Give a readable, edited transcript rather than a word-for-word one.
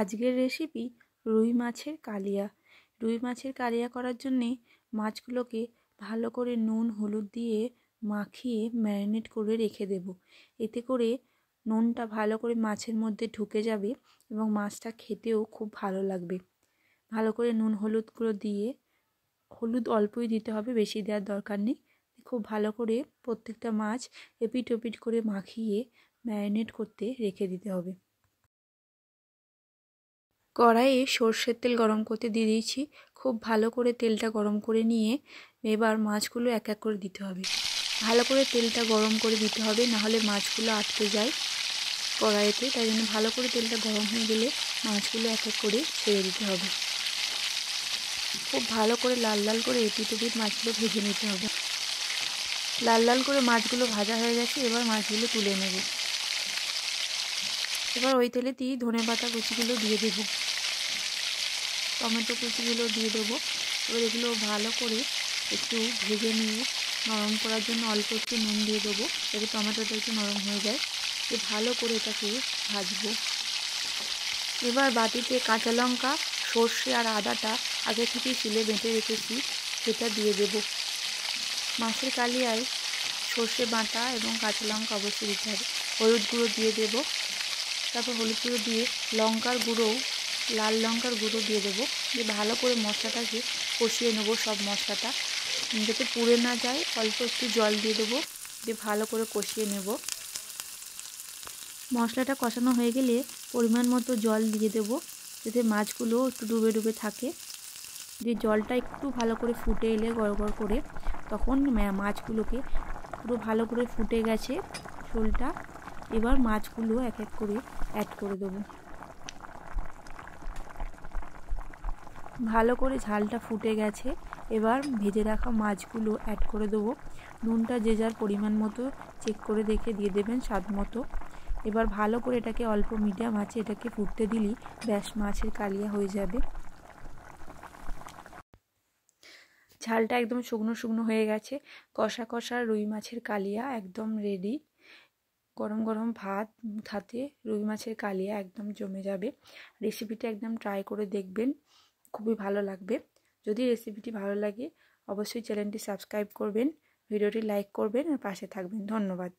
আজকের রেসিপি রুই মাছের কালিয়া। রুই মাছের কালিয়া করার জন্যে মাছগুলোকে ভালো করে নুন হলুদ দিয়ে মাখিয়ে ম্যারিনেট করে রেখে দেব। এতে করে নুনটা ভালো করে মাছের মধ্যে ঢুকে যাবে এবং মাছটা খেতেও খুব ভালো লাগবে। ভালো করে নুন হলুদগুলো দিয়ে, হলুদ অল্পই দিতে হবে, বেশি দেওয়ার দরকার নেই। খুব ভালো করে প্রত্যেকটা মাছ এপিট ওপিট করে মাখিয়ে ম্যারিনেট করতে রেখে দিতে হবে। কড়াইয়ে সর্ষের তেল গরম করতে দিয়ে দিয়েছি। খুব ভালো করে তেলটা গরম করে নিয়ে এবার মাছগুলো এক এক করে দিতে হবে। ভালো করে তেলটা গরম করে দিতে হবে, নাহলে মাছগুলো আটকে যায় কড়াইতে। তাই জন্য ভালো করে তেলটা গরম হয়ে গেলে মাছগুলো এক এক করে ছেড়ে দিতে হবে। খুব ভালো করে লাল লাল করে এপিট ওপিট মাছগুলো ভেজে নিতে হবে। লাল লাল করে মাছগুলো ভাজা হয়ে গেছে, এবার মাছগুলো তুলে নেব। এবার ওই তেলেতেই ধনেপাতা কুচিগুলো দিয়ে দেবো, টমেটো কুচিগুলো দিয়ে দেবো। এবার এগুলো ভালো করে একটু ভেজে নিয়ে নরম করার জন্য অল্প একটু নুন দিয়ে দেবো, যাতে টমেটোটা একটু নরম হয়ে যায়। ভালো করে এটাকে ভাজবো। এবার বাটিতে কাঁচা লঙ্কা, সর্ষে আর আদাটা আগে থেকে শিলে বেটে রেখেছি, সেটা দিয়ে দেবো। মাছের কালিয়ায় সর্ষে বাটা এবং কাঁচা লঙ্কা অবশ্যই দিতে হবে। হলুদ গুঁড়ো দিয়ে দেবো, তারপর হলুদ গুঁড়ো দিয়ে লঙ্কার গুঁড়োও, লাল লঙ্কার গুঁড়ো দিয়ে দেবো। দিয়ে ভালো করে মশলাটাকে কষিয়ে নেবো। সব মশলাটা যাতে পুড়ে না যায়, অল্প একটু জল দিয়ে দেবো, দিয়ে ভালো করে কষিয়ে নেব। মশলাটা কষানো হয়ে গেলে পরিমাণ মতো জল দিয়ে দেবো, যাতে মাছগুলো একটু ডুবে ডুবে থাকে। দিয়ে জলটা একটু ভালো করে ফুটে এলে গড়গড় করে, তখন মাছগুলোকে পুরো ভালো করে ফুটে গেছে ঝোলটা। এবার মাছগুলো এক এক করে অ্যাড করে দেবো। ভালো করে ঝালটা ফুটে গেছে, এবার ভেজে রাখা মাছগুলো অ্যাড করে দেবো। নুনটা যে যার পরিমাণ মতো চেক করে দেখে দিয়ে দেবেন স্বাদ মতো। এবার ভালো করে এটাকে অল্প মিডিয়াম আঁচে এটাকে ফুটতে দিলেই ব্যাস মাছের কালিয়া হয়ে যাবে। ঝালটা একদম শুকনো শুকনো হয়ে গেছে, কষা কষা রুই মাছের কালিয়া একদম রেডি। গরম গরম ভাত হাতে রুই মাছের কালিয়া একদম জমে যাবে। রেসিপিটা একদম ট্রাই করে দেখবেন, খুবই ভালো লাগবে। যদি রেসিপিটি ভালো লাগে অবশ্যই চ্যানেলটি সাবস্ক্রাইব করবেন, ভিডিওটি লাইক করবেন আর পাশে থাকবেন। ধন্যবাদ।